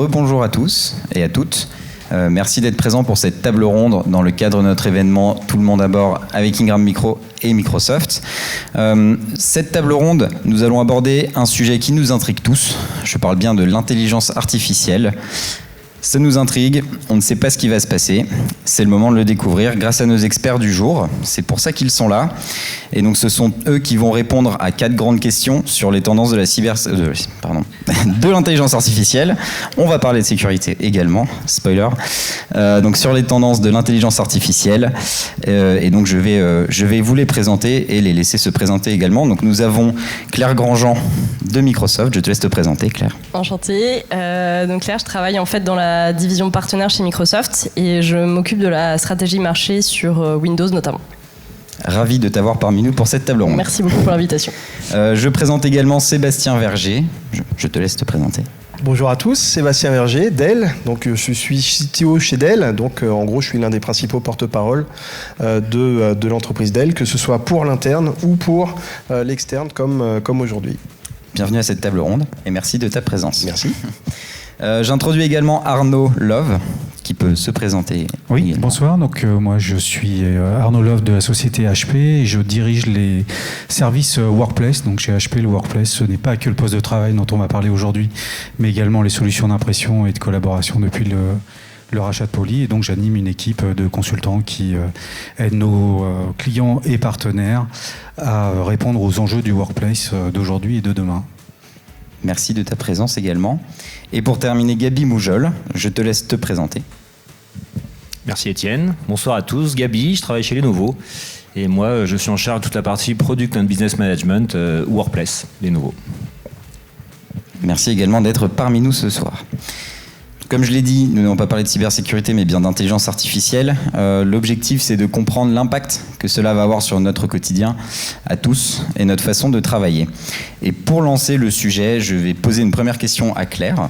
rebonjour à tous et à toutes. Merci d'être présents pour cette table ronde dans le cadre de notre événement Tout le monde à bord avec Ingram Micro et Microsoft. Cette table ronde, nous allons aborder un sujet qui nous intrigue tous. Je parle bien de l'intelligence artificielle. Ça nous intrigue, on ne sait pas ce qui va se passer. C'est le moment de le découvrir grâce à nos experts du jour. C'est pour ça qu'ils sont là. Et donc ce sont eux qui vont répondre à 4 grandes questions sur les tendances de de l'intelligence artificielle. On va parler de sécurité également, spoiler. Donc sur les tendances de l'intelligence artificielle. Et donc je vais vous les présenter et les laisser se présenter également. Donc nous avons Claire Grandjean de Microsoft. Je te laisse te présenter, Claire. Enchantée. Donc Claire, je travaille en fait dans la division partenaire chez Microsoft et je m'occupe de la stratégie marché sur Windows notamment. Ravi de t'avoir parmi nous pour cette table ronde. Merci beaucoup pour l'invitation. Je présente également Sébastien Verger. Je te laisse te présenter. Bonjour à tous, Sébastien Verger, Dell. Donc, je suis CTO chez Dell. Donc, en gros, je suis l'un des principaux porte-parole de l'entreprise Dell, que ce soit pour l'interne ou pour l'externe, comme aujourd'hui. Bienvenue à cette table ronde et merci de ta présence. Merci. J'introduis également Arnaud Love, qui peut se présenter. Oui, également. bonsoir. Donc, moi, je suis Arnaud Love de la société HP et je dirige les services Workplace. Donc, chez HP, le Workplace, ce n'est pas que le poste de travail dont on va parler aujourd'hui, mais également les solutions d'impression et de collaboration depuis le rachat de Poly. Et donc, j'anime une équipe de consultants qui aide nos clients et partenaires à répondre aux enjeux du Workplace d'aujourd'hui et de demain. Merci de ta présence également. Et pour terminer, Gabi Moujol, je te laisse te présenter. Merci Étienne. Bonsoir à tous. Gabi, je travaille chez Lenovo. Et moi, je suis en charge de toute la partie Product and Business Management Workplace, Lenovo. Merci également d'être parmi nous ce soir. Comme je l'ai dit, nous n'allons pas parler de cybersécurité, mais bien d'intelligence artificielle. L'objectif, c'est de comprendre l'impact que cela va avoir sur notre quotidien à tous et notre façon de travailler. Et pour lancer le sujet, je vais poser une première question à Claire.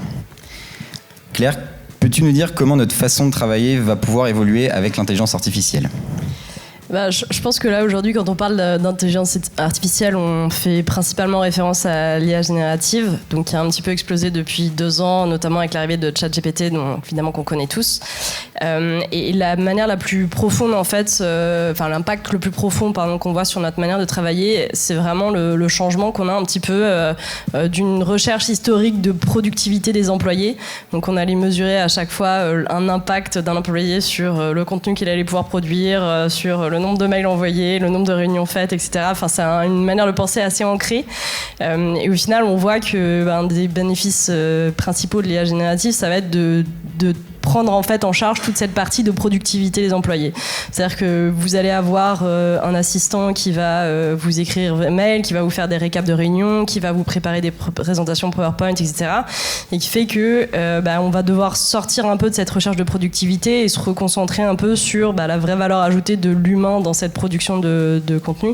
Claire, peux-tu nous dire comment notre façon de travailler va pouvoir évoluer avec l'intelligence artificielle ? Je pense que là, aujourd'hui, quand on parle d'intelligence artificielle, on fait principalement référence à l'IA générative, donc qui a un petit peu explosé depuis 2 ans, notamment avec l'arrivée de ChatGPT, dont évidemment qu'on connaît tous. Et la manière la plus profonde, en fait, l'impact le plus profond qu'on voit sur notre manière de travailler, c'est vraiment le changement qu'on a un petit peu d'une recherche historique de productivité des employés. Donc on allait mesurer à chaque fois un impact d'un employé sur le contenu qu'il allait pouvoir produire, sur le nombre de mails envoyés, le nombre de réunions faites, etc. Enfin, c'est une manière de penser assez ancrée. Et au final, on voit que un des bénéfices principaux de l'IA générative, ça va être de prendre en fait en charge toute cette partie de productivité des employés. C'est-à-dire que vous allez avoir un assistant qui va vous écrire des mails, qui va vous faire des récaps de réunions, qui va vous préparer des présentations PowerPoint, etc. Et qui fait que on va devoir sortir un peu de cette recherche de productivité et se reconcentrer un peu sur la vraie valeur ajoutée de l'humain dans cette production de contenu,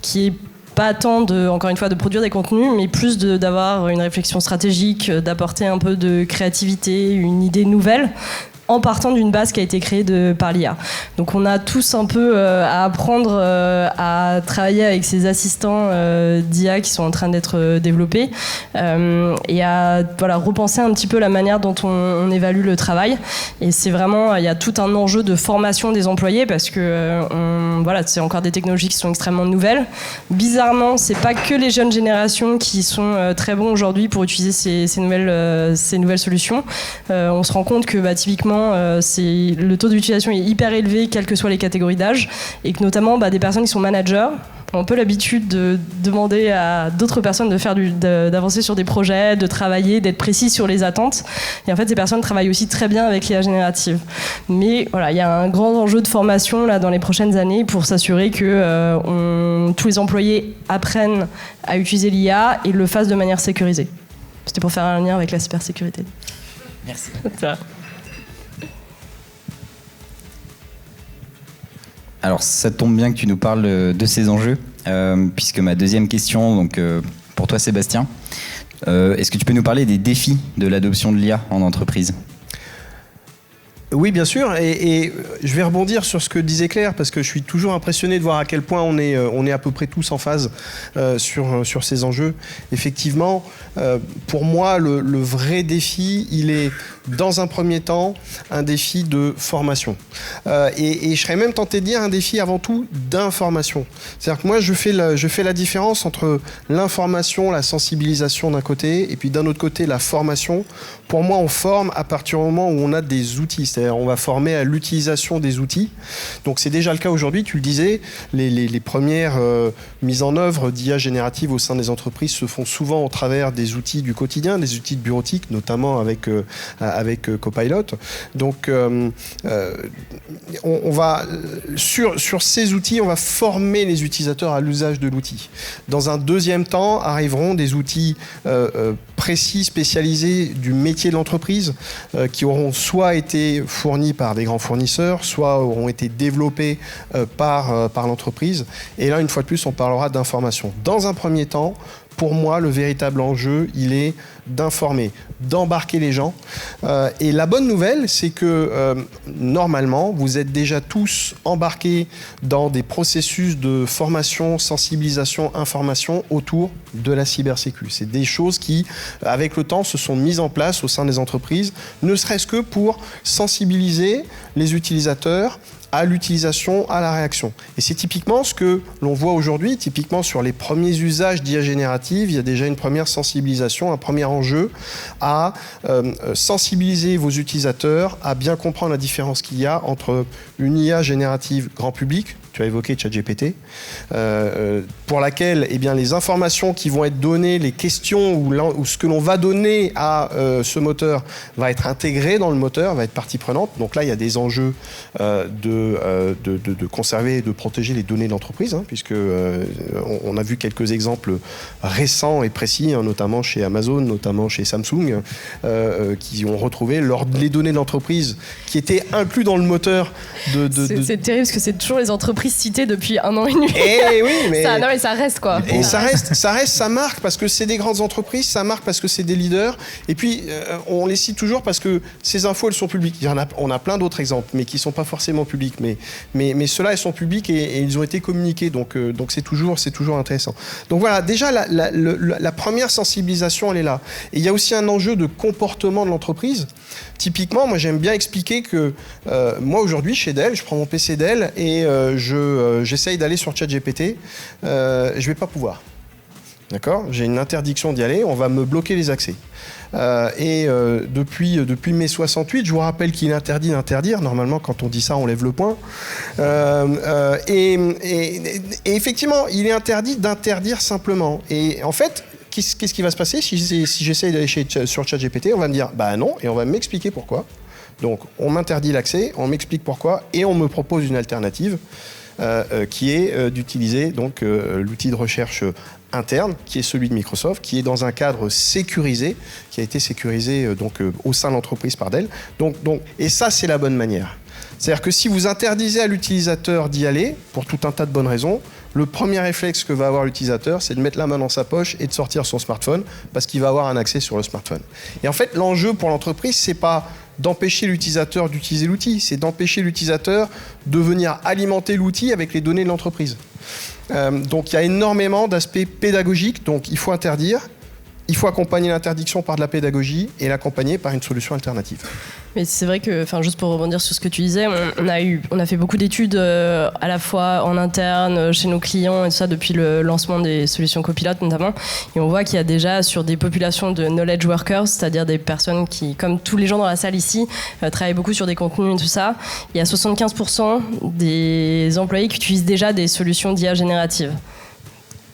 qui est pas tant encore une fois de produire des contenus, mais plus d'avoir une réflexion stratégique, d'apporter un peu de créativité, une idée nouvelle, en partant d'une base qui a été créée par l'IA. Donc on a tous un peu à apprendre à travailler avec ces assistants d'IA qui sont en train d'être développés et à repenser un petit peu la manière dont on évalue le travail. Et c'est vraiment, il y a tout un enjeu de formation des employés parce que c'est encore des technologies qui sont extrêmement nouvelles. Bizarrement, c'est pas que les jeunes générations qui sont très bons aujourd'hui pour utiliser ces nouvelles solutions. On se rend compte que typiquement le taux d'utilisation est hyper élevé, quelles que soient les catégories d'âge, et que notamment des personnes qui sont managers ont un peu l'habitude de demander à d'autres personnes d'avancer sur des projets, de travailler, d'être précis sur les attentes. Et en fait, ces personnes travaillent aussi très bien avec l'IA générative. Mais il y a un grand enjeu de formation là, dans les prochaines années pour s'assurer que tous les employés apprennent à utiliser l'IA et le fassent de manière sécurisée. C'était pour faire un lien avec la cybersécurité. Merci. Alors, ça tombe bien que tu nous parles de ces enjeux, puisque ma deuxième question, donc, pour toi Sébastien, est-ce que tu peux nous parler des défis de l'adoption de l'IA en entreprise ? Oui, bien sûr, et je vais rebondir sur ce que disait Claire, parce que je suis toujours impressionné de voir à quel point on est à peu près tous en phase sur ces enjeux. Effectivement, pour moi, le vrai défi, il est dans un premier temps un défi de formation. Et je serais même tenté de dire un défi avant tout d'information. C'est-à-dire que moi, je fais la différence entre l'information, la sensibilisation d'un côté, et puis d'un autre côté, la formation. Pour moi, on forme à partir du moment où on a des outils. C'est-à-dire on va former à l'utilisation des outils. Donc c'est déjà le cas aujourd'hui, tu le disais, les premières mises en œuvre d'IA générative au sein des entreprises se font souvent au travers des outils du quotidien, des outils de bureautique, notamment avec Copilot. Donc on va sur ces outils, on va former les utilisateurs à l'usage de l'outil. Dans un deuxième temps, arriveront des outils précis, spécialisés du métier de l'entreprise, qui auront soit été fournis par des grands fournisseurs, soit auront été développés par l'entreprise. Et là, une fois de plus, on parlera d'information. Dans un premier temps, pour moi, le véritable enjeu, il est d'informer, d'embarquer les gens. Et la bonne nouvelle, c'est que normalement, vous êtes déjà tous embarqués dans des processus de formation, sensibilisation, information autour de la cybersécu. C'est des choses qui, avec le temps, se sont mises en place au sein des entreprises, ne serait-ce que pour sensibiliser les utilisateurs à l'utilisation, à la réaction. Et c'est typiquement ce que l'on voit aujourd'hui, typiquement sur les premiers usages d'IA générative, il y a déjà une première sensibilisation, un premier enjeu à sensibiliser vos utilisateurs, à bien comprendre la différence qu'il y a entre une IA générative grand public, tu as évoqué ChatGPT, pour laquelle eh bien, les informations qui vont être données, les questions ou ce que l'on va donner à ce moteur va être intégré dans le moteur, va être partie prenante. Donc là, il y a des enjeux de conserver et de protéger les données d'entreprise, hein, puisque on a vu quelques exemples récents et précis, hein, notamment chez Amazon, notamment chez Samsung, qui ont retrouvé les données de l'entreprise qui étaient inclus dans le moteur C'est terrible parce que c'est toujours les entreprises citées depuis 1 an et demi. Et oui, mais non, mais ça reste quoi. Et ça marque parce que c'est des grandes entreprises, ça marque parce que c'est des leaders. Et puis on les cite toujours parce que ces infos elles sont publiques. On a plein d'autres exemples, mais qui sont pas forcément publics. Mais ceux-là, elles sont publics et ils ont été communiqués. Donc c'est toujours intéressant. Donc voilà, déjà la première sensibilisation elle est là. Et il y a aussi un enjeu de comportement de l'entreprise. Typiquement, moi j'aime bien expliquer que moi aujourd'hui chez Dell, je prends mon PC Dell et j'essaye d'aller sur ChatGPT, je vais pas pouvoir. D'accord ? J'ai une interdiction d'y aller, on va me bloquer les accès. Depuis mai 68, je vous rappelle qu'il est interdit d'interdire. Normalement, quand on dit ça, on lève le poing. Et effectivement, il est interdit d'interdire simplement. Et en fait, qu'est-ce qui va se passer si j'essaye d'aller sur ChatGPT ? On va me dire bah non, et on va m'expliquer pourquoi. Donc, on m'interdit l'accès, on m'explique pourquoi, et on me propose une alternative qui est d'utiliser donc l'outil de recherche interne, qui est celui de Microsoft, qui est dans un cadre sécurisé, qui a été sécurisé au sein de l'entreprise par Dell. Et ça, c'est la bonne manière. C'est-à-dire que si vous interdisez à l'utilisateur d'y aller, pour tout un tas de bonnes raisons, le premier réflexe que va avoir l'utilisateur, c'est de mettre la main dans sa poche et de sortir son smartphone, parce qu'il va avoir un accès sur le smartphone. Et en fait, l'enjeu pour l'entreprise, c'est pas d'empêcher l'utilisateur d'utiliser l'outil, c'est d'empêcher l'utilisateur de venir alimenter l'outil avec les données de l'entreprise. Donc il y a énormément d'aspects pédagogiques, donc il faut interdire, il faut accompagner l'interdiction par de la pédagogie et l'accompagner par une solution alternative. Mais c'est vrai que, juste pour rebondir sur ce que tu disais, on a fait beaucoup d'études à la fois en interne, chez nos clients et tout ça, depuis le lancement des solutions Copilot notamment. Et on voit qu'il y a déjà sur des populations de knowledge workers, c'est-à-dire des personnes qui, comme tous les gens dans la salle ici, travaillent beaucoup sur des contenus et tout ça, il y a 75% des employés qui utilisent déjà des solutions d'IA générative.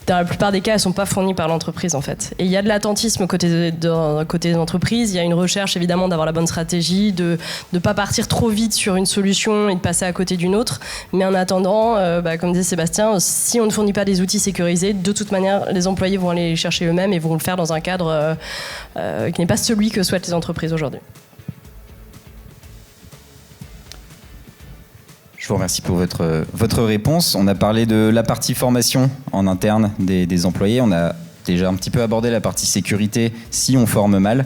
Dans la plupart des cas, elles ne sont pas fournies par l'entreprise, en fait. Et il y a de l'attentisme côté des entreprises. Il y a une recherche, évidemment, d'avoir la bonne stratégie, de ne pas partir trop vite sur une solution et de passer à côté d'une autre. Mais en attendant, comme disait Sébastien, si on ne fournit pas des outils sécurisés, de toute manière, les employés vont aller les chercher eux-mêmes et vont le faire dans un cadre qui n'est pas celui que souhaitent les entreprises aujourd'hui. Je vous remercie pour votre réponse. On a parlé de la partie formation en interne des employés. On a déjà un petit peu abordé la partie sécurité si on forme mal.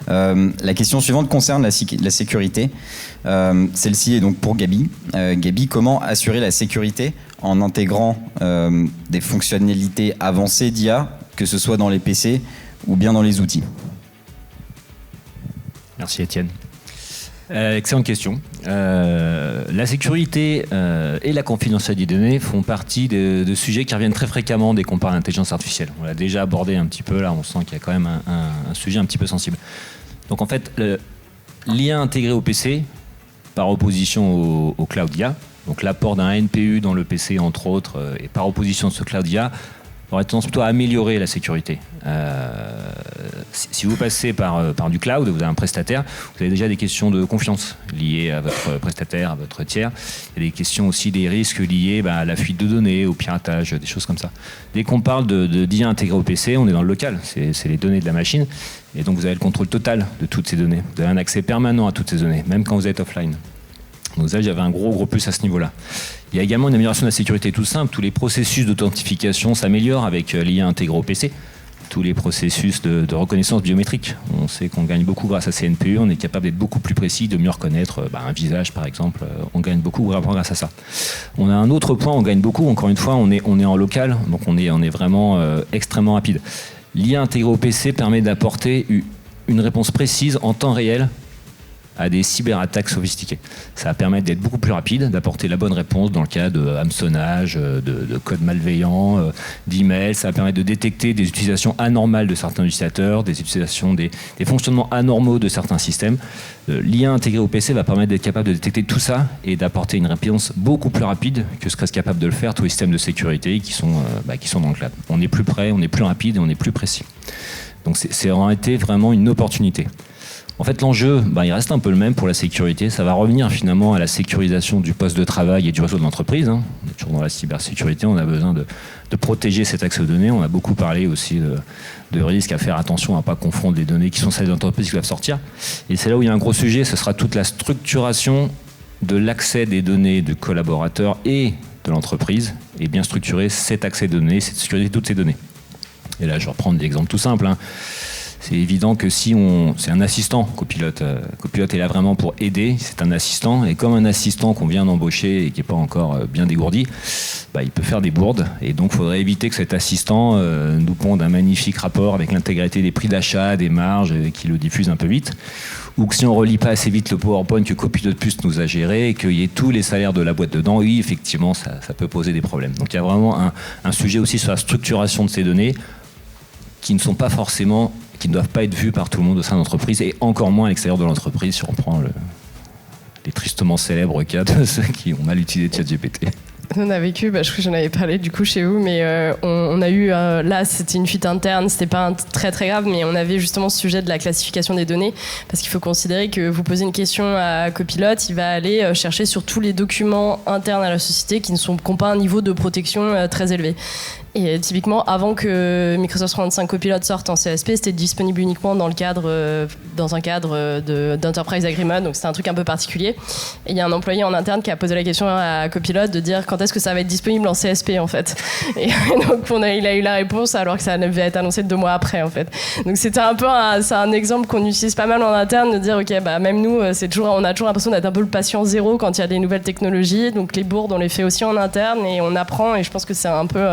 La question suivante concerne la sécurité. Celle-ci est donc pour Gaby. Gaby, comment assurer la sécurité en intégrant des fonctionnalités avancées d'IA, que ce soit dans les PC ou bien dans les outils? Merci Étienne. Excellente question. La sécurité et la confidentialité des données font partie de sujets qui reviennent très fréquemment dès qu'on parle d'intelligence artificielle. On l'a déjà abordé un petit peu, là on sent qu'il y a quand même un sujet un petit peu sensible. Donc en fait, l'IA intégrée au PC, par opposition au cloud IA, donc l'apport d'un NPU dans le PC entre autres, et par opposition de ce cloud IA, aurait tendance plutôt à améliorer la sécurité. Si vous passez par du cloud, vous avez un prestataire, vous avez déjà des questions de confiance liées à votre prestataire, à votre tiers. Il y a des questions aussi des risques liés à la fuite de données, au piratage, des choses comme ça. Dès qu'on parle d'IA intégrée au PC, on est dans le local, c'est les données de la machine. Et donc vous avez le contrôle total de toutes ces données. Vous avez un accès permanent à toutes ces données, même quand vous êtes offline. Donc ça, j'avais un gros plus à ce niveau-là. Il y a également une amélioration de la sécurité tout simple. Tous les processus d'authentification s'améliorent avec l'IA intégrée au PC. Tous les processus de reconnaissance biométrique. On sait qu'on gagne beaucoup grâce à ces NPU. On est capable d'être beaucoup plus précis, de mieux reconnaître un visage, par exemple. On gagne beaucoup grâce à ça. On a un autre point, on gagne beaucoup. Encore une fois, on est en local, donc on est vraiment extrêmement rapide. L'IA intégrée au PC permet d'apporter une réponse précise en temps réel à des cyberattaques sophistiquées. Ça va permettre d'être beaucoup plus rapide, d'apporter la bonne réponse dans le cas de hameçonnage, de codes malveillants, d'emails. Ça va permettre de détecter des utilisations anormales de certains utilisateurs, des fonctionnements anormaux de certains systèmes. L'IA intégrée au PC va permettre d'être capable de détecter tout ça et d'apporter une réponse beaucoup plus rapide que ce que seraient capables de le faire tous les systèmes de sécurité qui sont dans le cloud. On est plus près, on est plus rapide et on est plus précis. Donc c'est en été vraiment une opportunité. En fait, l'enjeu, il reste un peu le même pour la sécurité. Ça va revenir finalement à la sécurisation du poste de travail et du réseau de l'entreprise. On est toujours dans la cybersécurité, on a besoin de protéger cet accès aux données. On a beaucoup parlé aussi de risques, à faire attention à ne pas confondre les données qui sont celles de l'entreprise qui doivent sortir. Et c'est là où il y a un gros sujet, ce sera toute la structuration de l'accès des données de collaborateurs et de l'entreprise, et bien structurer cet accès de données, cette sécurité de toutes ces données. Et là, je vais reprendre des exemples tout simples. C'est évident que si c'est un assistant, copilote est là vraiment pour aider, c'est un assistant, et comme un assistant qu'on vient d'embaucher et qui n'est pas encore bien dégourdi, il peut faire des bourdes, et donc il faudrait éviter que cet assistant nous ponde un magnifique rapport avec l'intégralité des prix d'achat, des marges, et qu'il le diffuse un peu vite, ou que si on ne relie pas assez vite le PowerPoint que Copilote Plus nous a géré, et qu'il y ait tous les salaires de la boîte dedans, oui, effectivement, ça peut poser des problèmes. Donc il y a vraiment un sujet aussi sur la structuration de ces données, qui ne doivent pas être vus par tout le monde au sein de l'entreprise, et encore moins à l'extérieur de l'entreprise, si on prend les tristement célèbres cas de ceux qui ont mal utilisé ChatGPT. On a vécu, je crois que j'en avais parlé du coup chez vous, mais on a eu, là c'était une fuite interne, c'était pas très très grave, mais on avait justement ce sujet de la classification des données, parce qu'il faut considérer que vous posez une question à Copilote, il va aller chercher sur tous les documents internes à la société qui n'ont pas un niveau de protection très élevé. Et typiquement, avant que Microsoft 365 Copilot sorte en CSP, c'était disponible uniquement dans un cadre d'Enterprise Agreement, donc c'était un truc un peu particulier. Et il y a un employé en interne qui a posé la question à Copilot de dire quand est-ce que ça va être disponible en CSP en fait. Et donc il a eu la réponse alors que ça devait être annoncé 2 mois après en fait. Donc c'était un peu un exemple qu'on utilise pas mal en interne de dire ok même nous on a toujours l'impression d'être un peu le patient zéro quand il y a des nouvelles technologies. Donc les bourdes on les fait aussi en interne et on apprend, et je pense que c'est un peu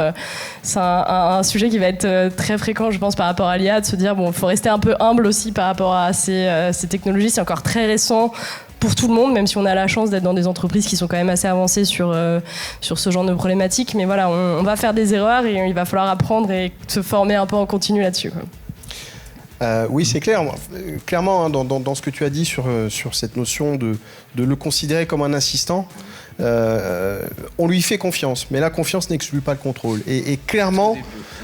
c'est un sujet qui va être très fréquent, je pense, par rapport à l'IA, de se dire, il faut rester un peu humble aussi par rapport à ces technologies. C'est encore très récent pour tout le monde, même si on a la chance d'être dans des entreprises qui sont quand même assez avancées sur ce genre de problématiques. Mais voilà, on va faire des erreurs et il va falloir apprendre et se former un peu en continu là-dessus. Oui, c'est clair. Clairement, dans ce que tu as dit sur cette notion de le considérer comme un assistant, on lui fait confiance, mais la confiance n'exclut pas le contrôle. Et clairement,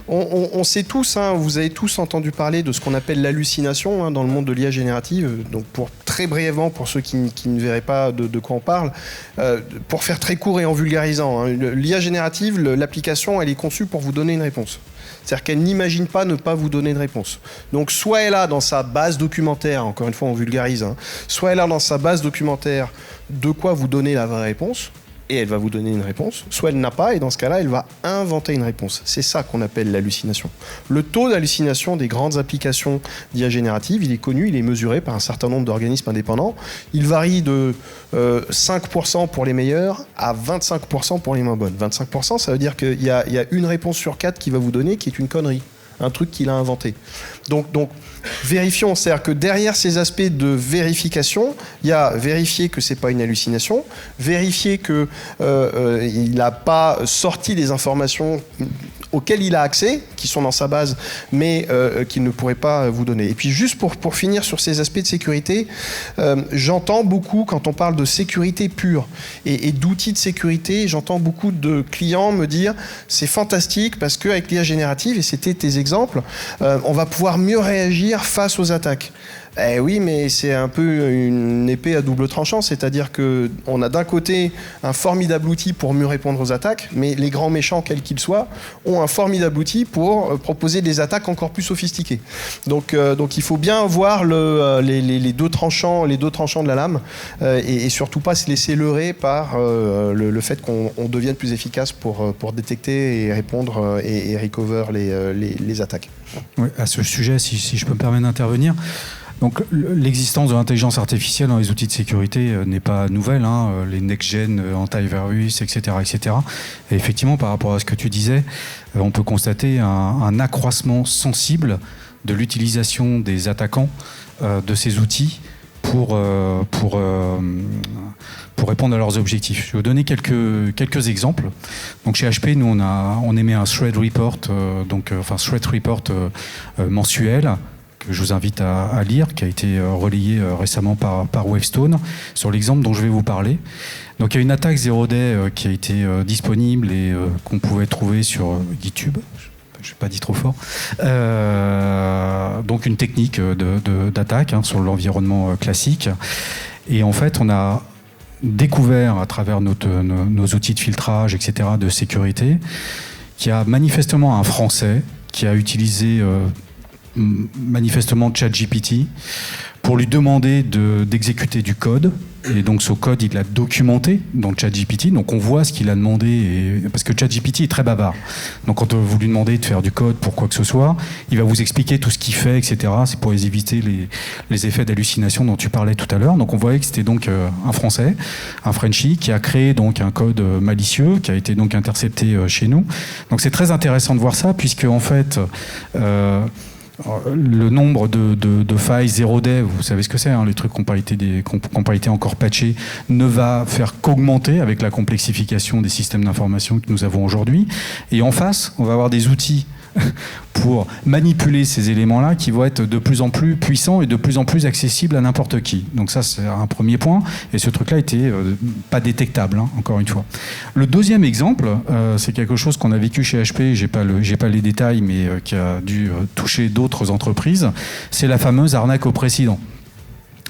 on sait tous, vous avez tous entendu parler de ce qu'on appelle l'hallucination dans le monde de l'IA générative. Donc, très brièvement, pour ceux qui ne verraient pas de quoi on parle, pour faire très court et en vulgarisant, l'IA générative, l'application, elle est conçue pour vous donner une réponse. C'est-à-dire qu'elle n'imagine pas ne pas vous donner de réponse. Donc, soit elle a dans sa base documentaire, encore une fois on vulgarise, soit elle a dans sa base documentaire de quoi vous donner la vraie réponse, et elle va vous donner une réponse, soit elle n'a pas, et dans ce cas-là, elle va inventer une réponse. C'est ça qu'on appelle l'hallucination. Le taux d'hallucination des grandes applications d'IA générative, il est connu, il est mesuré par un certain nombre d'organismes indépendants. Il varie de 5% pour les meilleurs à 25% pour les moins bonnes. 25%, ça veut dire qu'il y a une réponse sur 4 qui va vous donner qui est une connerie, un truc qu'il a inventé. Donc vérifions, c'est-à-dire que derrière ces aspects de vérification, il y a vérifier que c'est pas une hallucination, vérifier que il n'a pas sorti des informations auxquelles il a accès, qui sont dans sa base, mais qu'il ne pourrait pas vous donner. Et puis juste pour finir sur ces aspects de sécurité, j'entends beaucoup, quand on parle de sécurité pure et d'outils de sécurité, j'entends beaucoup de clients me dire c'est fantastique parce qu'avec l'IA générative, et c'était tes exemples, on va pouvoir mieux réagir face aux attaques. Eh oui, mais c'est un peu une épée à double tranchant, c'est-à-dire qu'on a d'un côté un formidable outil pour mieux répondre aux attaques, mais les grands méchants, quels qu'ils soient, ont un formidable outil pour proposer des attaques encore plus sophistiquées. Donc il faut bien voir les deux tranchants de la lame, et surtout pas se laisser leurrer par le fait qu'on devienne plus efficace pour détecter et répondre et recover les attaques. Oui, à ce sujet, si je peux me permettre d'intervenir, donc l'existence de l'intelligence artificielle dans les outils de sécurité n'est pas nouvelle, hein, les next-gen, antivirus, etc., etc. Et effectivement, par rapport à ce que tu disais, on peut constater un accroissement sensible de l'utilisation des attaquants de ces outils pour répondre à leurs objectifs. Je vais vous donner quelques exemples. Donc chez HP, nous on émet un threat report, threat report mensuel, que je vous invite à lire, qui a été relayé récemment par Wavestone, sur l'exemple dont je vais vous parler. Donc il y a une attaque Zero Day qui a été disponible et qu'on pouvait trouver sur GitHub. Je n'ai pas dit trop fort. Donc une technique d'attaque sur l'environnement classique. Et en fait, on a découvert à travers nos outils de filtrage, etc., de sécurité, qu'il y a manifestement un Français qui a utilisé manifestement ChatGPT pour lui demander d'exécuter du code. Et donc ce code, il l'a documenté dans ChatGPT. Donc on voit ce qu'il a demandé, parce que ChatGPT est très bavard. Donc quand vous lui demandez de faire du code pour quoi que ce soit, il va vous expliquer tout ce qu'il fait, etc. C'est pour éviter les effets d'hallucination dont tu parlais tout à l'heure. Donc on voyait que c'était donc un Français, un Frenchie, qui a créé donc un code malicieux, qui a été donc intercepté chez nous. Donc c'est très intéressant de voir ça, puisque en fait le nombre de failles Zero Day, vous savez ce que c'est, hein, les trucs qui n'ont pas été encore patchés, ne va faire qu'augmenter avec la complexification des systèmes d'information que nous avons aujourd'hui. Et en face, on va avoir des outils pour manipuler ces éléments-là qui vont être de plus en plus puissants et de plus en plus accessibles à n'importe qui. Donc ça, c'est un premier point. Et ce truc-là était pas détectable, hein, encore une fois. Le deuxième exemple, c'est quelque chose qu'on a vécu chez HP, j'ai pas les détails, mais qui a dû toucher d'autres entreprises. C'est la fameuse arnaque au président.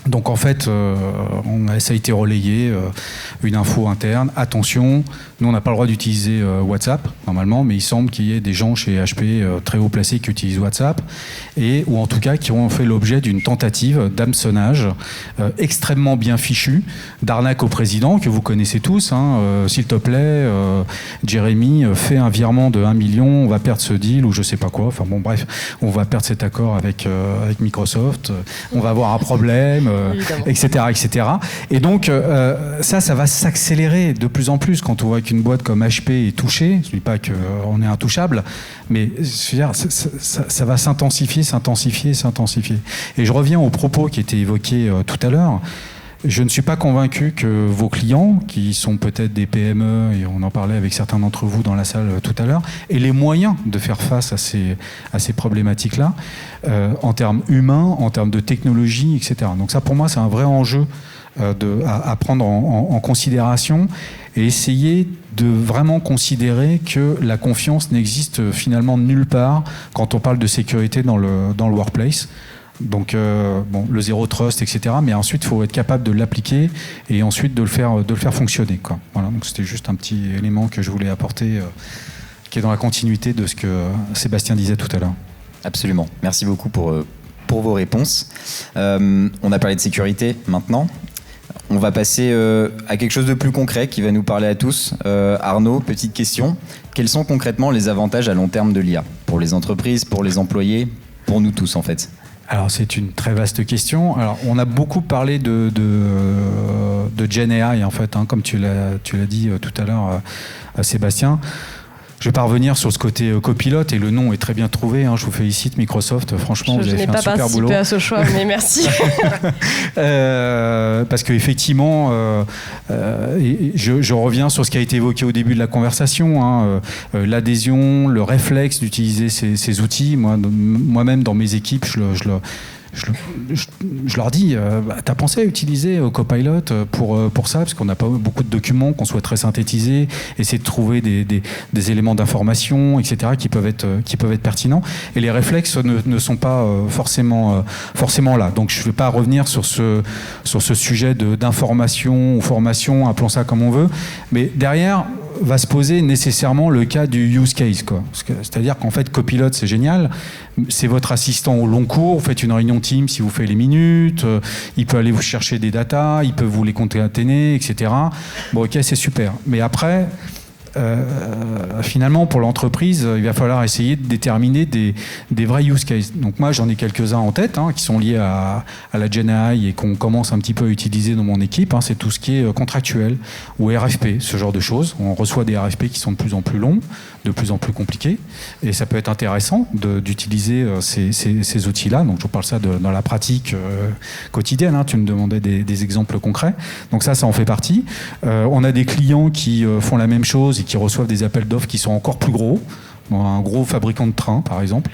Donc en fait, ça a été relayé, une info interne. Attention, nous on n'a pas le droit d'utiliser WhatsApp normalement, mais il semble qu'il y ait des gens chez HP très haut placés qui utilisent WhatsApp, ou en tout cas qui ont fait l'objet d'une tentative d'hameçonnage extrêmement bien fichue, d'arnaque au président, que vous connaissez tous. Hein, s'il te plaît, Jérémy, fais un virement de 1 million, on va perdre ce deal, ou je sais pas quoi. Enfin bon, bref, on va perdre cet accord avec Microsoft, on va avoir un problème. Etc., etc. Et donc, ça va s'accélérer de plus en plus quand on voit qu'une boîte comme HP est touchée. Je ne dis pas qu'on est intouchable, mais je veux dire, ça va s'intensifier. Et je reviens aux propos qui étaient évoqués tout à l'heure. Je ne suis pas convaincu que vos clients, qui sont peut-être des PME, et on en parlait avec certains d'entre vous dans la salle tout à l'heure, aient les moyens de faire face à ces problématiques-là, en termes humains, en termes de technologie, etc. Donc ça, pour moi, c'est un vrai enjeu à prendre en considération et essayer de vraiment considérer que la confiance n'existe finalement nulle part quand on parle de sécurité dans le workplace. Donc, le zéro trust, etc. Mais ensuite, il faut être capable de l'appliquer et ensuite de le faire fonctionner, quoi. Voilà. Donc, c'était juste un petit élément que je voulais apporter, qui est dans la continuité de ce que Sébastien disait tout à l'heure. Absolument. Merci beaucoup pour vos réponses. On a parlé de sécurité maintenant. On va passer à quelque chose de plus concret qui va nous parler à tous. Arnaud, petite question. Quels sont concrètement les avantages à long terme de l'IA pour les entreprises, pour les employés, pour nous tous en fait? Alors c'est une très vaste question. Alors on a beaucoup parlé de Gen AI en fait, hein, comme tu l'as dit tout à l'heure, Sébastien. Je vais pas revenir sur ce côté copilote, et le nom est très bien trouvé. Hein, je vous félicite Microsoft, franchement vous avez fait un super boulot. Je n'ai pas participé à ce choix, mais merci. Parce qu'effectivement, je reviens sur ce qui a été évoqué au début de la conversation, hein, l'adhésion, le réflexe d'utiliser ces outils. Moi-même dans mes équipes, je leur dis, t'as pensé à utiliser Copilot pour ça, parce qu'on n'a pas beaucoup de documents qu'on souhaiterait synthétiser, essayer de trouver des éléments d'information, etc., qui peuvent être pertinents. Et les réflexes ne sont pas forcément là. Donc je ne vais pas revenir sur ce sujet d'information ou formation, appelons ça comme on veut. Mais derrière va se poser nécessairement le cas du use case, quoi. C'est-à-dire qu'en fait, Copilot, c'est génial. C'est votre assistant au long cours. Vous faites une réunion Teams, il vous fait les minutes. Il peut aller vous chercher des datas. Il peut vous les concaténer, etc. Bon, ok, c'est super. Mais après, finalement, pour l'entreprise, il va falloir essayer de déterminer des vrais use cases. Donc moi, j'en ai quelques-uns en tête, hein, qui sont liés à la Gen AI et qu'on commence un petit peu à utiliser dans mon équipe. Hein. C'est tout ce qui est contractuel ou RFP, ce genre de choses. On reçoit des RFP qui sont de plus en plus longs, de plus en plus compliqués, et ça peut être intéressant d'utiliser ces outils-là. Donc je vous parle ça dans la pratique quotidienne. Hein. Tu me demandais des exemples concrets. Donc ça en fait partie. On a des clients qui font la même chose et qui reçoivent des appels d'offres qui sont encore plus gros. Un gros fabricant de trains, par exemple.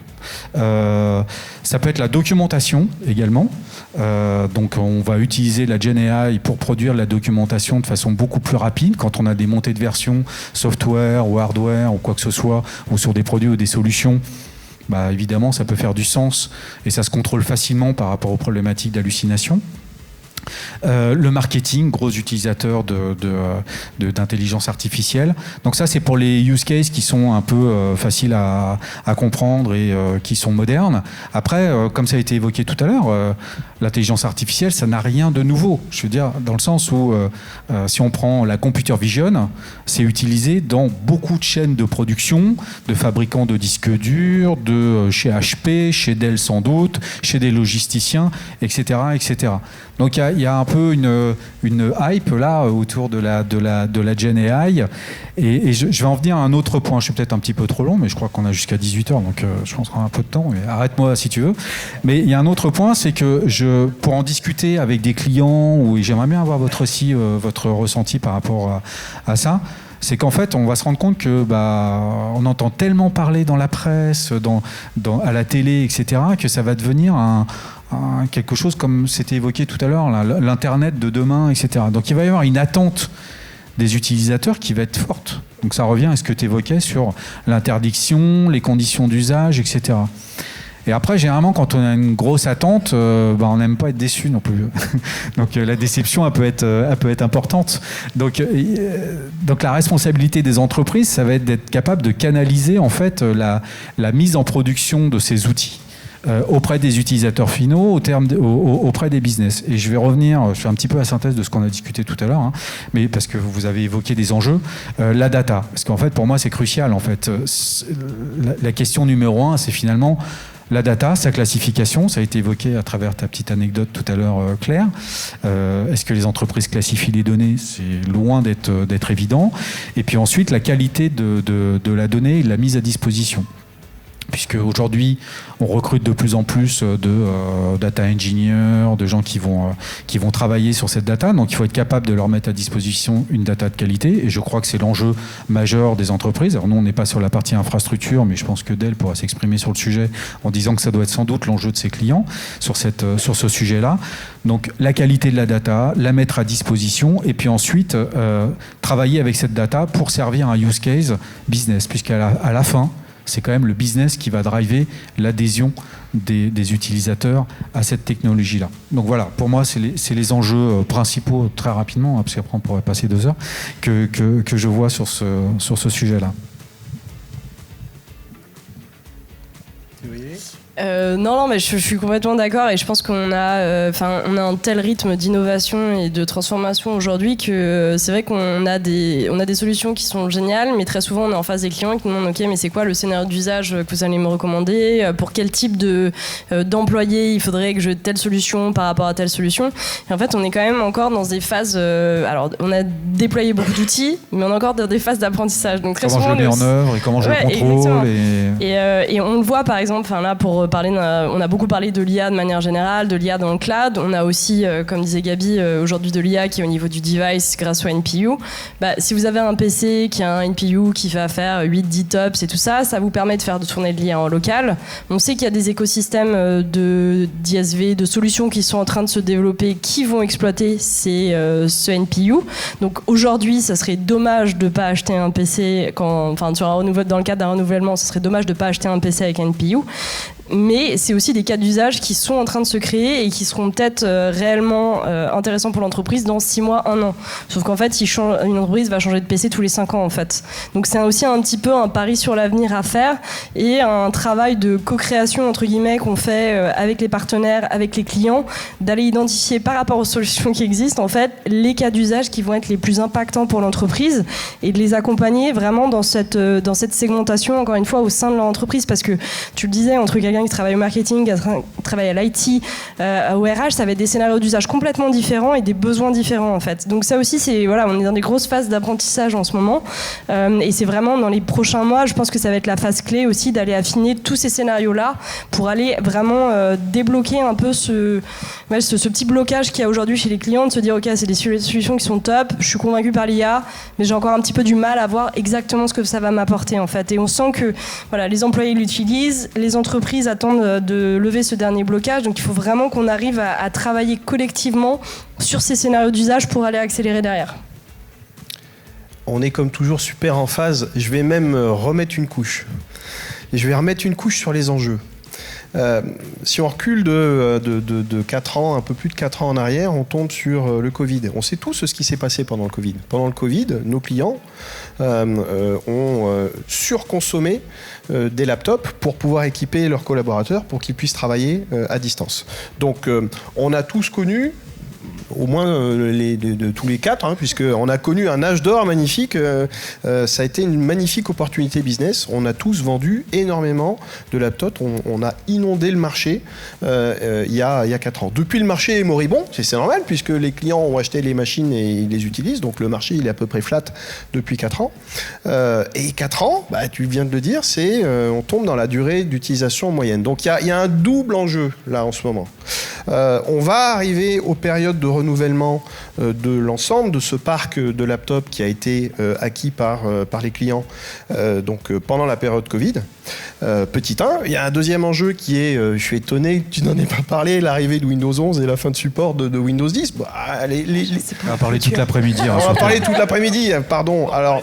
Ça peut être la documentation également. Donc on va utiliser la Gen AI pour produire la documentation de façon beaucoup plus rapide quand on a des montées de version software ou hardware ou quoi que ce soit, ou sur des produits ou des solutions. Bah, évidemment, ça peut faire du sens et ça se contrôle facilement par rapport aux problématiques d'hallucination. Le marketing, gros utilisateur d'intelligence artificielle. Donc ça, c'est pour les use cases qui sont un peu faciles à comprendre et qui sont modernes. Après, comme ça a été évoqué tout à l'heure, l'intelligence artificielle, ça n'a rien de nouveau. Je veux dire, dans le sens où, si on prend la computer vision, c'est utilisé dans beaucoup de chaînes de production, de fabricants de disques durs, chez HP, chez Dell sans doute, chez des logisticiens, etc., etc. Donc il y a un peu une hype là autour de la Gen AI, et je vais en venir à un autre point. Je suis peut-être un petit peu trop long, mais je crois qu'on a jusqu'à 18h, donc je pense qu'on a un peu de temps. Mais arrête-moi si tu veux. Mais il y a un autre point, c'est que pour en discuter avec des clients, j'aimerais bien avoir votre ressenti par rapport à ça. C'est qu'en fait, on va se rendre compte que on entend tellement parler dans la presse, à la télé, etc., que ça va devenir quelque chose comme c'était évoqué tout à l'heure, l'Internet de demain, etc. Donc il va y avoir une attente des utilisateurs qui va être forte. Donc ça revient à ce que tu évoquais sur l'interdiction, les conditions d'usage, etc. Et après, généralement, quand on a une grosse attente, on n'aime pas être déçu non plus. Donc la déception, elle peut être importante. Donc la responsabilité des entreprises, ça va être d'être capable de canaliser en fait la mise en production de ces outils auprès des utilisateurs finaux, auprès des business. Et je vais revenir, je fais un petit peu la synthèse de ce qu'on a discuté tout à l'heure, hein, mais parce que vous avez évoqué des enjeux, la data. Parce qu'en fait, pour moi, c'est crucial. En fait, la question numéro 1, c'est finalement la data, sa classification. Ça a été évoqué à travers ta petite anecdote tout à l'heure, Claire. Est-ce que les entreprises classifient les données? C'est loin d'être évident. Et puis ensuite, la qualité de la donnée et la mise à disposition. Puisque aujourd'hui, on recrute de plus en plus de data engineers, de gens qui vont travailler sur cette data. Donc, il faut être capable de leur mettre à disposition une data de qualité. Et je crois que c'est l'enjeu majeur des entreprises. Alors, nous, on n'est pas sur la partie infrastructure, mais je pense que Dell pourra s'exprimer sur le sujet en disant que ça doit être sans doute l'enjeu de ses clients sur ce sujet-là. Donc, la qualité de la data, la mettre à disposition, et puis ensuite, travailler avec cette data pour servir un use case business, puisqu'à la fin, c'est quand même le business qui va driver l'adhésion des utilisateurs à cette technologie-là. Donc voilà, pour moi, c'est les enjeux principaux, très rapidement, hein, parce qu'après on pourrait passer 2 heures, que je vois sur ce sujet-là. Non, mais je suis complètement d'accord et je pense qu'on a, on a un tel rythme d'innovation et de transformation aujourd'hui que c'est vrai qu'on a des solutions qui sont géniales, mais très souvent on est en face des clients qui nous demandent ok, mais c'est quoi le scénario d'usage que vous allez me recommander, pour quel type d'employé il faudrait que je telle solution par rapport à telle solution. Et en fait, on est quand même encore dans des phases. Alors, on a déployé beaucoup d'outils, mais on est encore dans des phases d'apprentissage. Donc très comment souvent, je le mets en œuvre et comment je le contrôle. Et on le voit par exemple, là pour parler, on a beaucoup parlé de l'IA de manière générale, de l'IA dans le cloud. On a aussi, comme disait Gabi, aujourd'hui de l'IA qui est au niveau du device grâce au NPU. Si vous avez un PC qui a un NPU qui va faire 8-10 tops et tout ça, ça vous permet de tourner de l'IA en local. On sait qu'il y a des écosystèmes d'ISV, de solutions qui sont en train de se développer, qui vont exploiter ce NPU. Donc aujourd'hui, ça serait dommage de ne pas acheter un PC dans le cadre d'un renouvellement, ça serait dommage de ne pas acheter un PC avec un NPU. Mais c'est aussi des cas d'usage qui sont en train de se créer et qui seront peut-être réellement intéressants pour l'entreprise dans 6 mois, 1 an. Sauf qu'en fait, une entreprise va changer de PC tous les 5 ans en fait. Donc c'est aussi un petit peu un pari sur l'avenir à faire et un travail de co-création entre guillemets qu'on fait avec les partenaires, avec les clients, d'aller identifier par rapport aux solutions qui existent en fait les cas d'usage qui vont être les plus impactants pour l'entreprise et de les accompagner vraiment dans cette segmentation encore une fois au sein de leur entreprise, parce que tu le disais, entre quelqu'un qui travaille au marketing, qui travaille à l'IT, au RH, ça va être des scénarios d'usage complètement différents et des besoins différents en fait. Donc ça aussi, on est dans des grosses phases d'apprentissage en ce moment et c'est vraiment dans les prochains mois, je pense que ça va être la phase clé aussi d'aller affiner tous ces scénarios-là pour aller vraiment débloquer un peu ce petit blocage qu'il y a aujourd'hui chez les clients, de se dire ok, c'est des solutions qui sont top, je suis convaincu par l'IA, mais j'ai encore un petit peu du mal à voir exactement ce que ça va m'apporter en fait. Et on sent que les employés l'utilisent, les entreprises attendent de lever ce dernier blocage, donc il faut vraiment qu'on arrive à travailler collectivement sur ces scénarios d'usage pour aller accélérer derrière. On est comme toujours super en phase. Je vais même remettre une couche. Et je vais remettre une couche sur les enjeux. Si on recule de 4 ans, un peu plus de 4 ans en arrière, on tombe sur le Covid. On sait tous ce qui s'est passé pendant le Covid. Pendant le Covid, nos clients ont surconsommé des laptops pour pouvoir équiper leurs collaborateurs pour qu'ils puissent travailler à distance. Donc on a tous connu, au moins de tous les 4, puisqu'on a connu un âge d'or magnifique. Ça a été une magnifique opportunité business. On a tous vendu énormément de laptops. On a inondé le marché il y a 4 ans. Depuis, le marché est moribond. C'est normal, puisque les clients ont acheté les machines et ils les utilisent. Donc le marché, il est à peu près flat depuis 4 ans. Et 4 ans, tu viens de le dire, on tombe dans la durée d'utilisation moyenne. Donc il y a un double enjeu là en ce moment. On va arriver aux périodes de renouvellement de l'ensemble de ce parc de laptops qui a été acquis par les clients pendant la période Covid. Petit 1. Il y a un deuxième enjeu qui est, je suis étonné que tu n'en aies pas parlé, l'arrivée de Windows 11 et la fin de support de Windows 10. On va parler toute l'après-midi. On va parler toute l'après-midi, pardon. Alors,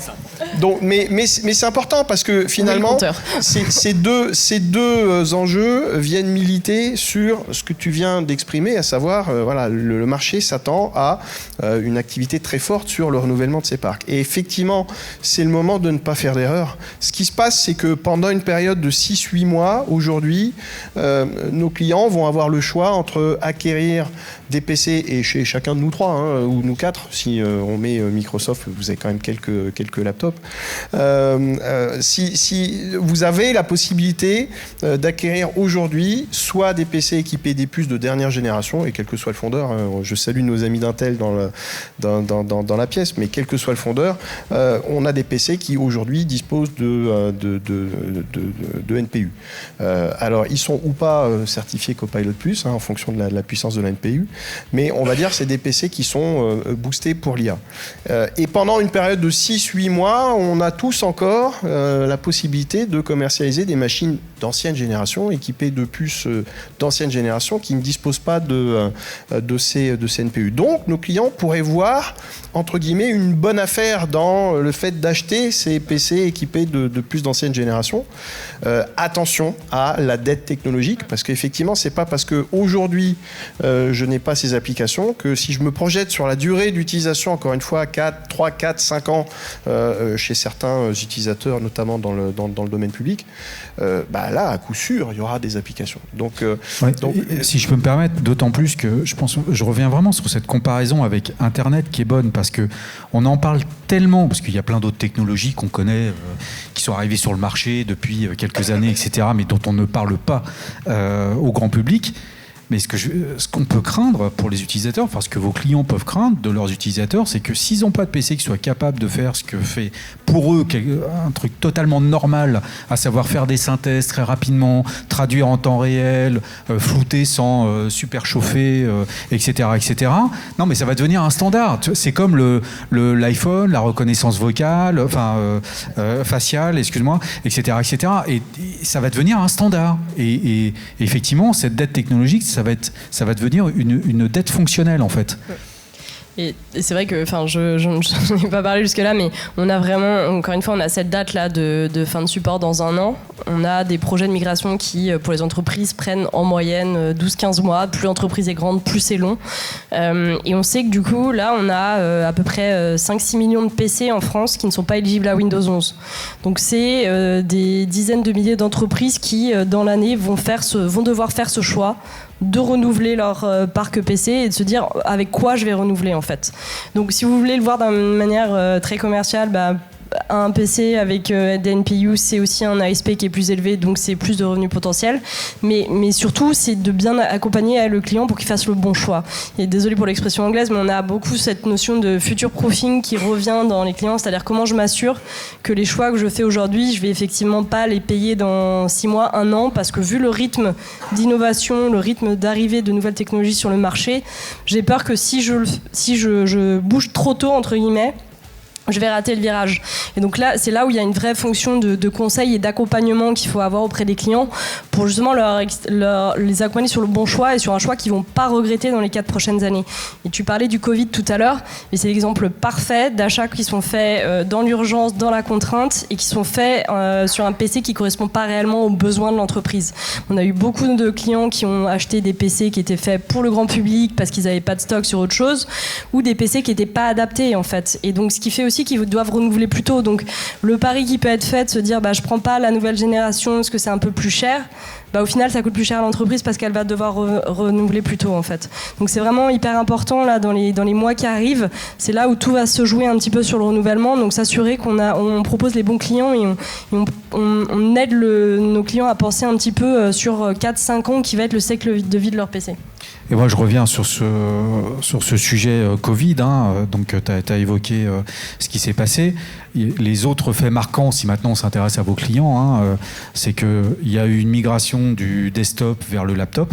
mais c'est important parce que finalement, ces deux enjeux viennent militer sur ce que tu viens d'exprimer, à savoir, le marché s'attend à une activité très forte sur le renouvellement de ses parcs. Et effectivement, c'est le moment de ne pas faire d'erreur. Ce qui se passe, c'est que pendant une période de 6-8 mois, aujourd'hui, nos clients vont avoir le choix entre acquérir des PC, et chez chacun de nous 3, ou nous 4, si on met Microsoft, vous avez quand même quelques laptops. Si vous avez la possibilité d'acquérir aujourd'hui soit des PC équipés des puces de dernière génération, et quel que soit le fondeur, je salue nos amis d'Intel dans la pièce, mais quel que soit le fondeur, on a des PC qui aujourd'hui disposent de NPU. Alors ils sont ou pas certifiés Copilot Plus, en fonction de la puissance de la NPU, mais on va dire que c'est des PC qui sont boostés pour l'IA. Et pendant une période de 6-8 mois, on a tous encore la possibilité de commercialiser des machines d'ancienne génération, équipées de puces d'ancienne génération qui ne disposent pas de ces NPU. Donc nos clients pourraient voir, entre guillemets, une bonne affaire dans le fait d'acheter ces PC équipés de puces d'ancienne génération. Attention à la dette technologique, parce qu'effectivement, c'est pas parce qu'aujourd'hui je n'ai pas ces applications que si je me projette sur la durée d'utilisation, encore une fois, 3, 4, 5 ans chez certains utilisateurs, notamment dans le domaine public, là, à coup sûr, il y aura des applications. Donc, si je peux me permettre, d'autant plus que je reviens vraiment sur cette comparaison avec Internet qui est bonne, parce que on en parle tellement, parce qu'il y a plein d'autres technologies qu'on connaît, qui sont arrivées sur le marché depuis quelques années, etc., mais dont on ne parle pas au grand public. Mais ce qu'on peut craindre pour les utilisateurs, enfin ce que vos clients peuvent craindre de leurs utilisateurs, c'est que s'ils n'ont pas de PC qui soit capable de faire ce que fait pour eux un truc totalement normal, à savoir faire des synthèses très rapidement, traduire en temps réel, flouter sans super chauffer, etc., etc. Non, mais ça va devenir un standard. C'est comme l'iPhone, la reconnaissance vocale, faciale, excuse-moi, etc., etc. Et ça va devenir un standard. Et effectivement, cette dette technologique, ça va devenir une dette fonctionnelle en fait. Et c'est vrai que, je n'ai pas parlé jusque-là, mais on a vraiment, encore une fois, on a cette date-là de fin de support dans 1 an. On a des projets de migration qui, pour les entreprises, prennent en moyenne 12-15 mois. Plus l'entreprise est grande, plus c'est long. Et on sait que du coup, là, on a à peu près 5-6 millions de PC en France qui ne sont pas éligibles à Windows 11. Donc c'est des dizaines de milliers d'entreprises qui, dans l'année, vont devoir faire ce choix de renouveler leur parc PC et de se dire avec quoi je vais renouveler en fait. Donc si vous voulez le voir d'une manière très commerciale, un PC avec des NPU, c'est aussi un ASP qui est plus élevé, donc c'est plus de revenus potentiels. Mais surtout, c'est de bien accompagner le client pour qu'il fasse le bon choix. Et désolé pour l'expression anglaise, mais on a beaucoup cette notion de future proofing qui revient dans les clients, c'est-à-dire comment je m'assure que les choix que je fais aujourd'hui, je vais effectivement pas les payer dans 6 mois, 1 an, parce que vu le rythme d'innovation, le rythme d'arrivée de nouvelles technologies sur le marché, j'ai peur que si je bouge trop tôt, entre guillemets, je vais rater le virage. Et donc là, c'est là où il y a une vraie fonction de conseil et d'accompagnement qu'il faut avoir auprès des clients pour justement les accompagner sur le bon choix et sur un choix qu'ils ne vont pas regretter dans les 4 prochaines années. Et tu parlais du Covid tout à l'heure, et c'est l'exemple parfait d'achats qui sont faits dans l'urgence, dans la contrainte, et qui sont faits sur un PC qui ne correspond pas réellement aux besoins de l'entreprise. On a eu beaucoup de clients qui ont acheté des PC qui étaient faits pour le grand public parce qu'ils n'avaient pas de stock sur autre chose, ou des PC qui n'étaient pas adaptés en fait. Et donc ce qui fait aussi qu'ils doivent renouveler plus tôt. Donc le pari qui peut être fait de se dire je prends pas la nouvelle génération parce que c'est un peu plus cher, au final ça coûte plus cher à l'entreprise parce qu'elle va devoir renouveler plus tôt en fait. Donc c'est vraiment hyper important là dans les mois qui arrivent, c'est là où tout va se jouer un petit peu sur le renouvellement, donc s'assurer on propose les bons clients et on aide nos clients à penser un petit peu sur 4-5 ans qui va être le cycle de vie de leur PC. Et moi, je reviens sur ce sujet Covid. Donc, tu as évoqué ce qui s'est passé. Les autres faits marquants, si maintenant on s'intéresse à vos clients, c'est qu'il y a eu une migration du desktop vers le laptop.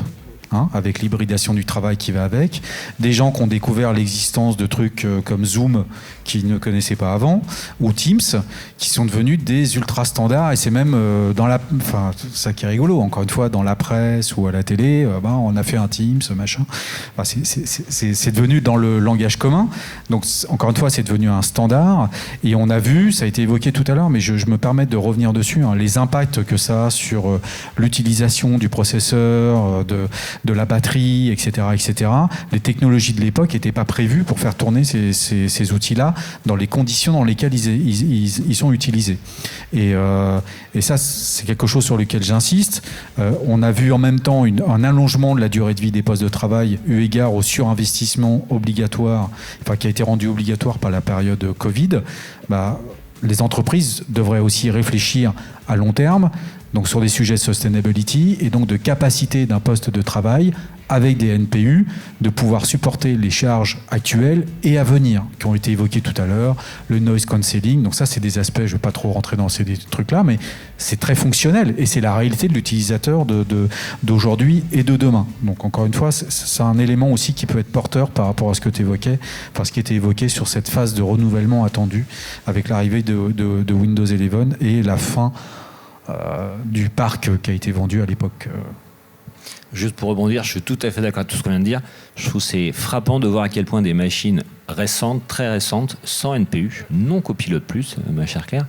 Avec l'hybridation du travail qui va avec, des gens qui ont découvert l'existence de trucs comme Zoom qu'ils ne connaissaient pas avant, ou Teams, qui sont devenus des ultra standards, et c'est même ça qui est rigolo, encore une fois, dans la presse ou à la télé, on a fait un Teams, machin. C'est devenu dans le langage commun, donc encore une fois, c'est devenu un standard, et on a vu, ça a été évoqué tout à l'heure, mais je me permets de revenir dessus, les impacts que ça a sur l'utilisation du processeur, de la batterie, etc., etc. Les technologies de l'époque n'étaient pas prévues pour faire tourner ces outils-là dans les conditions dans lesquelles ils sont utilisés. Et ça, c'est quelque chose sur lequel j'insiste. On a vu en même temps un allongement de la durée de vie des postes de travail eu égard au surinvestissement obligatoire, qui a été rendu obligatoire par la période Covid. Les entreprises devraient aussi réfléchir à long terme, donc sur des sujets de sustainability et donc de capacité d'un poste de travail avec des NPU de pouvoir supporter les charges actuelles et à venir qui ont été évoquées tout à l'heure, le noise cancelling. Donc ça, c'est des aspects, je ne vais pas trop rentrer dans ces trucs-là, mais c'est très fonctionnel et c'est la réalité de l'utilisateur d'aujourd'hui et de demain. Donc encore une fois, c'est un élément aussi qui peut être porteur par rapport à ce que tu évoquais, ce qui était évoqué sur cette phase de renouvellement attendue avec l'arrivée de Windows 11 et la fin du parc qui a été vendu à l'époque. Juste pour rebondir, je suis tout à fait d'accord avec tout ce qu'on vient de dire. Je trouve que c'est frappant de voir à quel point des machines récentes, très récentes, sans NPU, non copilote plus, ma chère Claire,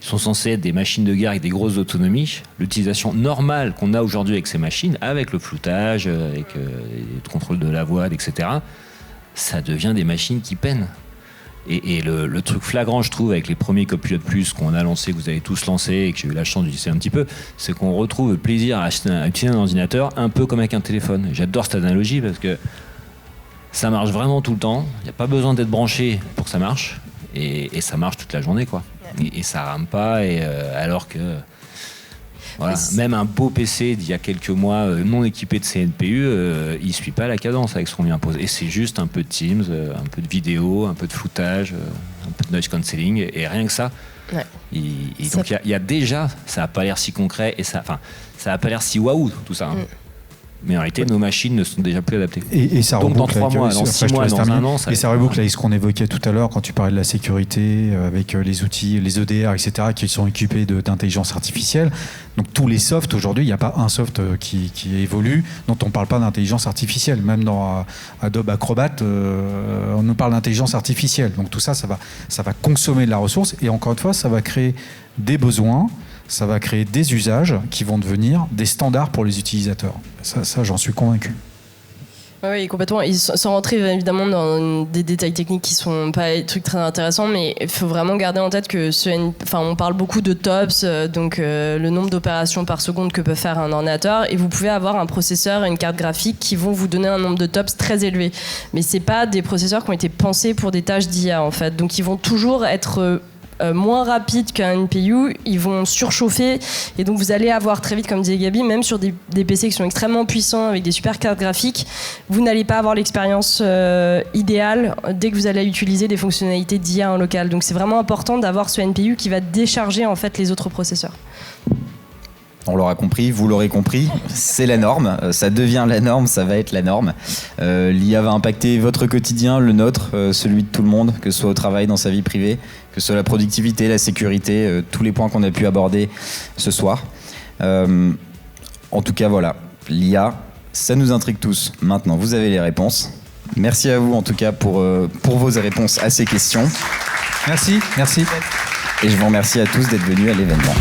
sont censées être des machines de guerre avec des grosses autonomies. L'utilisation normale qu'on a aujourd'hui avec ces machines, avec le floutage, avec le contrôle de la voix, etc., ça devient des machines qui peinent. Et le truc flagrant, je trouve, avec les premiers Copilot Plus qu'on a lancés, que vous avez tous lancés et que j'ai eu la chance d'utiliser un petit peu, c'est qu'on retrouve le plaisir à utiliser un ordinateur un peu comme avec un téléphone. J'adore cette analogie parce que ça marche vraiment tout le temps. Il n'y a pas besoin d'être branché pour que ça marche. Et ça marche toute la journée, quoi. Et ça rame pas, alors que... Voilà. Même un beau PC d'il y a quelques mois, non équipé de CNPU, il ne suit pas la cadence avec ce qu'on lui impose. Et c'est juste un peu de Teams, un peu de vidéo, un peu de floutage, un peu de noise cancelling, et rien que ça. Ouais. Donc il y a déjà, ça n'a pas l'air si concret, et ça n'a pas l'air si waouh, tout ça. Hein. Mais en réalité, nos machines ne sont déjà plus adaptées. Et ça donc dans 3 mois, dans 6 mois, dans 1 an... Et ça reboucle avec ce qu'on évoquait tout à l'heure quand tu parlais de la sécurité, avec les outils, les EDR, etc., qui sont équipés d'intelligence artificielle. Donc tous les softs, aujourd'hui, il n'y a pas un soft qui évolue dont on ne parle pas d'intelligence artificielle. Même dans Adobe Acrobat, on nous parle d'intelligence artificielle. Donc tout ça, ça va consommer de la ressource. Et encore une fois, ça va créer des besoins, ça va créer des usages qui vont devenir des standards pour les utilisateurs. Ça j'en suis convaincu. Oui, complètement. Sans rentrer évidemment dans des détails techniques qui sont pas des trucs très intéressants, mais il faut vraiment garder en tête que on parle beaucoup de TOPS, donc le nombre d'opérations par seconde que peut faire un ordinateur, et vous pouvez avoir un processeur et une carte graphique qui vont vous donner un nombre de TOPS très élevé. Mais c'est pas des processeurs qui ont été pensés pour des tâches d'IA en fait, donc ils vont toujours être moins rapides qu'un NPU, ils vont surchauffer, et donc vous allez avoir très vite, comme disait Gabi, même sur des PC qui sont extrêmement puissants avec des super cartes graphiques, vous n'allez pas avoir l'expérience idéale dès que vous allez utiliser des fonctionnalités d'IA en local. Donc c'est vraiment important d'avoir ce NPU qui va décharger en fait les autres processeurs. On l'aura compris, vous l'aurez compris, c'est la norme, ça devient la norme, ça va être la norme. L'IA va impacter votre quotidien, le nôtre, celui de tout le monde, que ce soit au travail, dans sa vie privée, que ce soit la productivité, la sécurité, tous les points qu'on a pu aborder ce soir. En tout cas, voilà, l'IA, ça nous intrigue tous. Maintenant, vous avez les réponses. Merci à vous, en tout cas, pour vos réponses à ces questions. Merci. Et je vous remercie à tous d'être venus à l'événement.